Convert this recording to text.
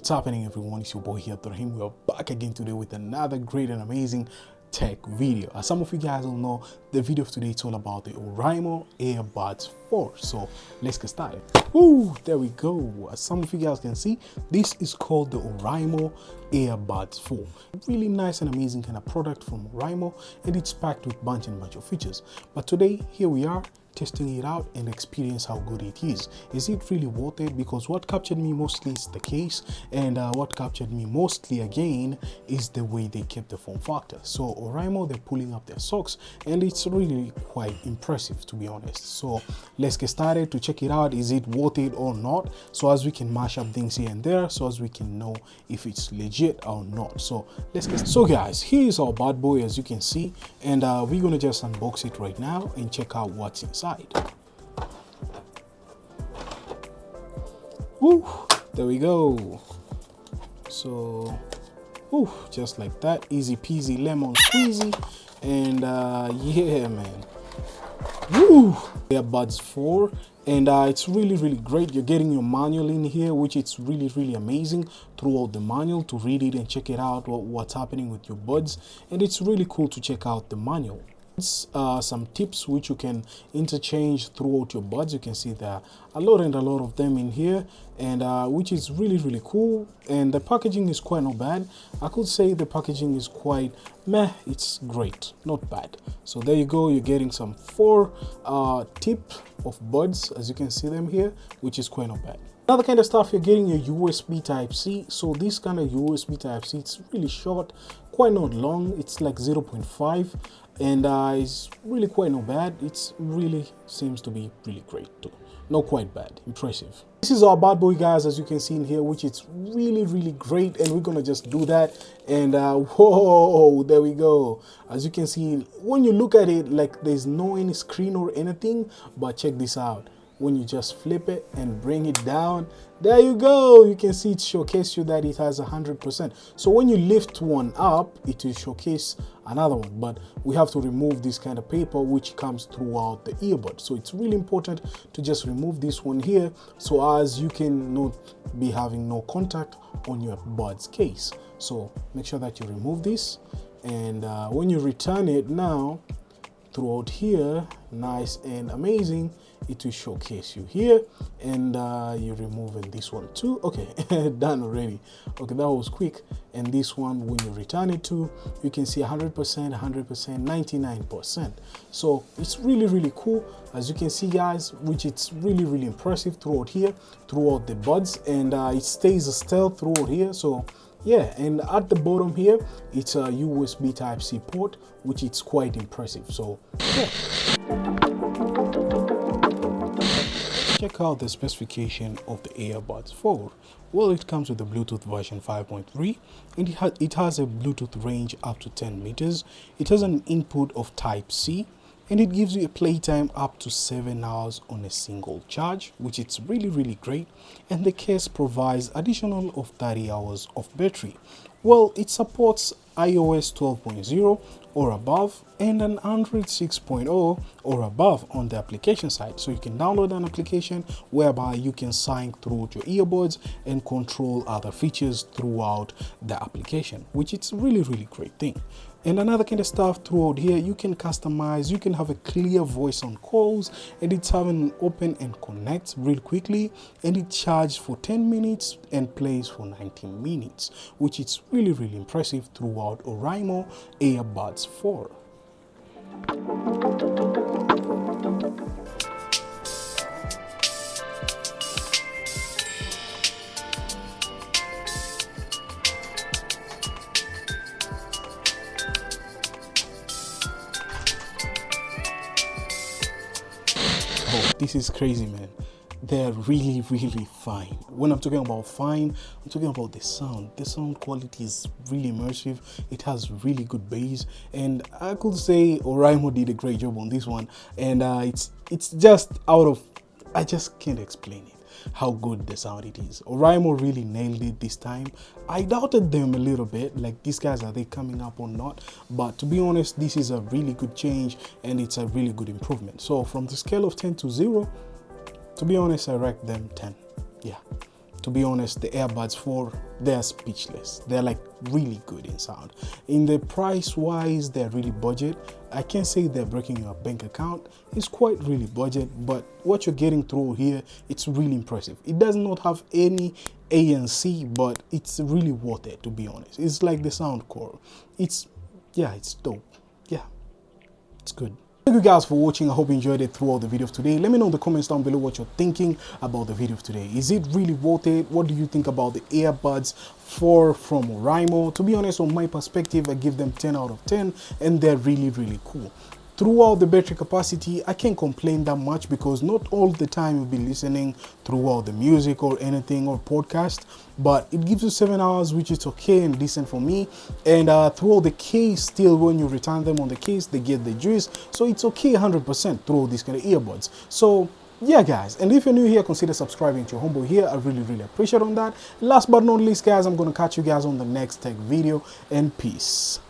What's happening, everyone? It's your boy here, Oraimo. We are back again today with another great and amazing tech video. As some of you guys will know, the video of today is all about the Oraimo Airbuds 4. So let's get started. Ooh, there we go. As some of you guys can see, this is called the Oraimo Airbuds 4. Really nice and amazing kind of product from Oraimo, and it's packed with bunch of features. But today, here we are, testing it out and experience how good it is. Is it really worth it? Because what captured me mostly is the case, and what captured me mostly again is the way they kept the form factor. So Oraimo, they're pulling up their socks, and it's really quite impressive, to be honest. So let's get started to check it out. Is it worth it or not? So as we can mash up things here and there, so as we can know if it's legit or not. So let's get started. So guys, here's our bad boy, as you can see, and we're gonna just unbox it right now and check out what's inside. Woo, there we go. So just like that, easy peasy lemon squeezy, and yeah man, woo, Airbuds 4, and it's really great. You're getting your manual in here, which is really amazing throughout the manual to read it and check it out what's happening with your buds, and it's really cool to check out the manual. Some tips which you can interchange throughout your buds. You can see there are a lot of them in here, and which is really cool. And the packaging is quite not bad. I could say the packaging is quite meh. It's great, not bad. So there you go. You're getting some 4 tip of buds, as you can see them here, which is quite not bad. Another kind of stuff, you're getting your USB Type-C. So this kind of USB Type-C, it's really short, quite not long. It's like 0.5, and it's really quite not bad. It's really seems to be really great too. Not quite bad, impressive. This is our bad boy, guys, as you can see in here, which is really great, and we're gonna just do that. And whoa, there we go. As you can see, when you look at it, like there's no any screen or anything, but check this out. When you just flip it and bring it down, there you go. You can see it showcase you that it has 100%. So when you lift one up, it will showcase another one, but we have to remove this kind of paper which comes throughout the earbud. So it's really important to just remove this one here, so as you can not be having no contact on your buds case. So make sure that you remove this, and when you return it now throughout here, nice and amazing, it will showcase you here, and you're removing this one too. Okay, done already. Okay, that was quick. And this one, when you return it to, you can see 100%, 99%. So it's really cool, as you can see, guys, which it's really impressive throughout here, throughout the buds, and it stays still throughout here. So yeah, and at the bottom here, it's a USB Type-C port, which is quite impressive. So yeah. Check out the specification of the Airbuds 4. Well, it comes with the Bluetooth version 5.3, and it has a Bluetooth range up to 10 meters. It has an input of Type-C, and it gives you a playtime up to 7 hours on a single charge, which is really great. And the case provides additional of 30 hours of battery. Well, it supports iOS 12.0 or above, and an Android 6.0 or above on the application side. So you can download an application whereby you can sign through your earbuds and control other features throughout the application, which is really great thing. And another kind of stuff throughout here, you can customize, you can have a clear voice on calls, and it's having open and connect real quickly, and it charges for 10 minutes and plays for 90 minutes, which is really impressive throughout Oraimo Airbuds 4. This is crazy, man. They're really fine. When I'm talking about fine, I'm talking about the sound. The sound quality is really immersive. It has really good bass, and I could say Oraimo did a great job on this one. And it's just out of, I just can't explain it, how good the sound it is. Oraimo really nailed it this time. I doubted them a little bit, like, these guys, are they coming up or not? But to be honest, this is a really good change, and it's a really good improvement. So from the scale of 10 to 0, to be honest, I rank them 10. Yeah, to be honest, the Airbuds 4, they're speechless. They're like really good in sound. In the price wise, they're really budget. I can't say they're breaking your bank account. It's quite really budget, but what you're getting through here, it's really impressive. It does not have any ANC, but it's really worth it, to be honest. It's like the sound core. It's dope. Yeah, it's good. Thank you guys for watching. I hope you enjoyed it throughout the video of today. Let me know in the comments down below what you're thinking about the video of today. Is it really worth it? What do you think about the Airbuds 4 from Oraimo? To be honest, on my perspective, I give them 10 out of 10, and they're really, really cool. Throughout the battery capacity, I can't complain that much because not all the time you'll be listening throughout the music or anything or podcast, but it gives you 7 hours, which is okay and decent for me. And throughout the case, still when you return them on the case, they get the juice, so it's okay 100% through these kind of earbuds. So yeah guys, and if you're new here, consider subscribing to your homeboy here. I really appreciate on that. Last but not least guys, I'm gonna catch you guys on the next tech video, and peace.